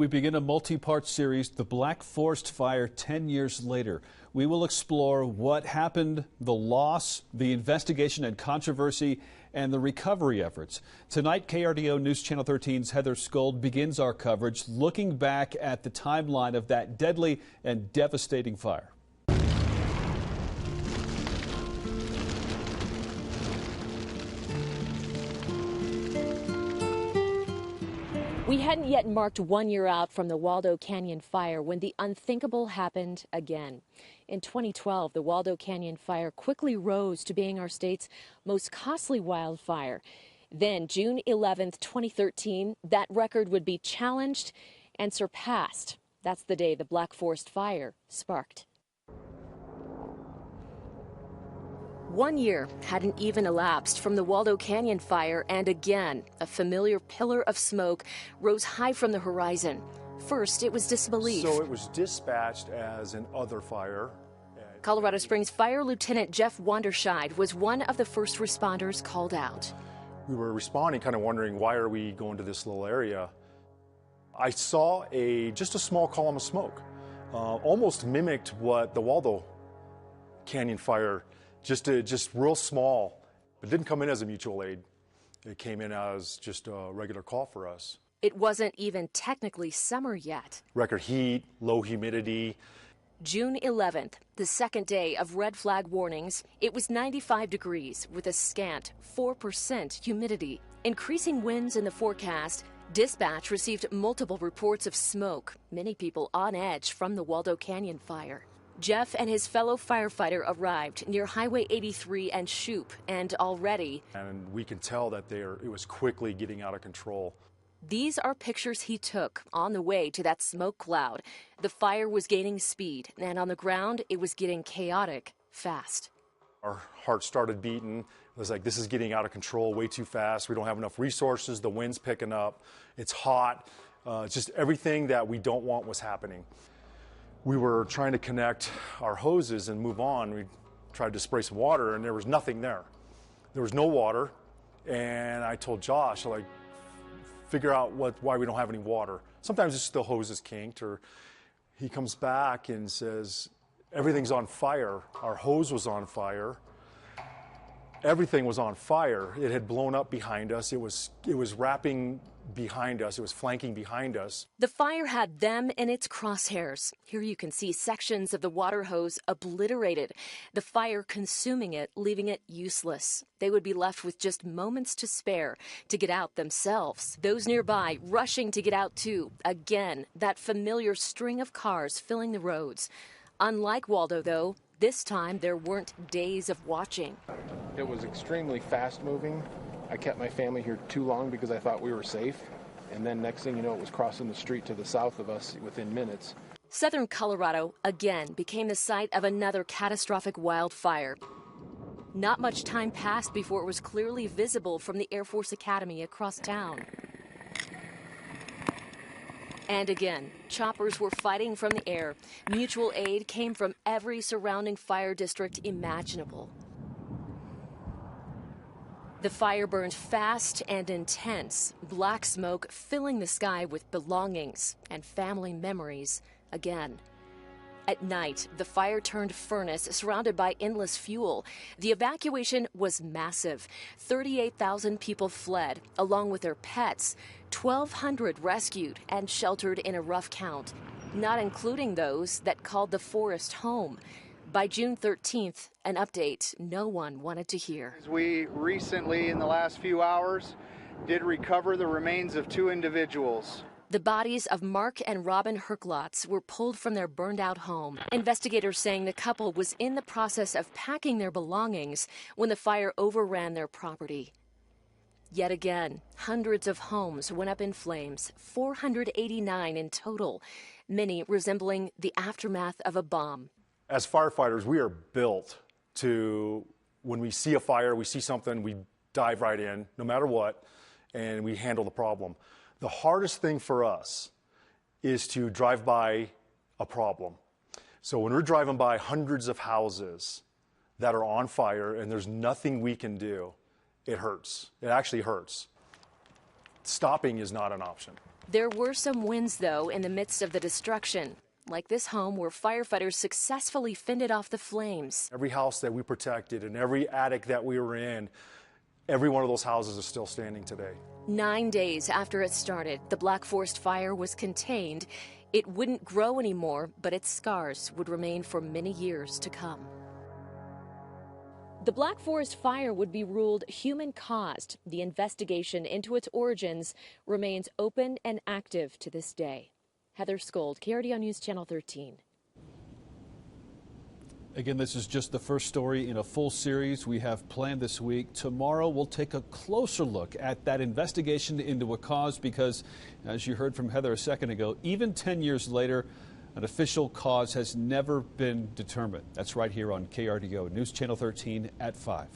We begin a multi-part series, The Black Forest Fire 10 Years Later. We will explore what happened, the loss, the investigation and controversy, and the recovery efforts. Tonight, KRDO News Channel 13's Heather Scold begins our coverage looking back at the timeline of that deadly and devastating fire. We hadn't yet marked 1 year out from the Waldo Canyon fire when the unthinkable happened again. In 2012, the Waldo Canyon fire quickly rose to being our state's most costly wildfire. Then, June 11th, 2013, that record would be challenged and surpassed. That's the day the Black Forest fire sparked. 1 year hadn't even elapsed from the Waldo Canyon fire, and again, a familiar pillar of smoke rose high from the horizon. First, it was disbelief. So it was dispatched as an other fire. Colorado Springs Fire Lieutenant Jeff Wanderscheid was one of the first responders called out. We were responding, kind of wondering, why are we going to this little area? I saw just a small column of smoke, almost mimicked what the Waldo Canyon fire. Just real small. It didn't come in as a mutual aid. It came in as just a regular call for us. It wasn't even technically summer yet. Record heat, low humidity. June 11th, the second day of red flag warnings, it was 95 degrees with a scant 4% humidity. Increasing winds in the forecast, dispatch received multiple reports of smoke, many people on edge from the Waldo Canyon fire. Jeff and his fellow firefighter arrived near Highway 83 and Shoup, and already... And we can tell that it was quickly getting out of control. These are pictures he took on the way to that smoke cloud. The fire was gaining speed, and on the ground, it was getting chaotic fast. Our heart started beating. It was like, this is getting out of control way too fast. We don't have enough resources. The wind's picking up. It's hot. Just everything that we don't want was happening. We were trying to connect our hoses and move on. We tried to spray some water, and there was nothing there. There was no water, and I told Josh, like, figure out why we don't have any water. Sometimes it's the hose is kinked, or he comes back and says, everything's on fire. Our hose was on fire. Everything was on fire. It had blown up behind us. It was wrapping behind us. It was flanking behind us. The fire had them in its crosshairs. Here you can see sections of the water hose obliterated, the fire consuming it, leaving it useless. They would be left with just moments to spare to get out themselves. Those nearby rushing to get out too. Again, that familiar string of cars filling the roads. Unlike Waldo, though, this time there weren't days of watching. It was extremely fast moving. I kept my family here too long because I thought we were safe. And then next thing you know, it was crossing the street to the south of us within minutes. Southern Colorado, again, became the site of another catastrophic wildfire. Not much time passed before it was clearly visible from the Air Force Academy across town. And again, choppers were fighting from the air. Mutual aid came from every surrounding fire district imaginable. The fire burned fast and intense, black smoke filling the sky with belongings and family memories again. At night, the fire turned furnace surrounded by endless fuel. The evacuation was massive. 38,000 people fled, along with their pets. 1,200 rescued and sheltered in a rough count, not including those that called the forest home. By June 13th, an update no one wanted to hear. We recently, in the last few hours, did recover the remains of 2 individuals. The bodies of Mark and Robin Herklotz were pulled from their burned-out home. Investigators saying the couple was in the process of packing their belongings when the fire overran their property. Yet again, hundreds of homes went up in flames, 489 in total, many resembling the aftermath of a bomb. As firefighters, we are built to, when we see a fire, we see something, we dive right in, no matter what, and we handle the problem. The hardest thing for us is to drive by a problem. So when we're driving by hundreds of houses that are on fire and there's nothing we can do, it hurts. It actually hurts. Stopping is not an option. There were some wins, though, in the midst of the destruction, like this home where firefighters successfully fended off the flames. Every house that we protected and every attic that we were in, every one of those houses is still standing today. 9 days after it started, the Black Forest fire was contained. It wouldn't grow anymore, but its scars would remain for many years to come. The Black Forest fire would be ruled human-caused. The investigation into its origins remains open and active to this day. Heather Scold, KRDO News Channel 13. Again, this is just the first story in a full series we have planned this week. Tomorrow, we'll take a closer look at that investigation into a cause because, as you heard from Heather a second ago, even 10 years later, an official cause has never been determined. That's right here on KRDO News Channel 13 at 5.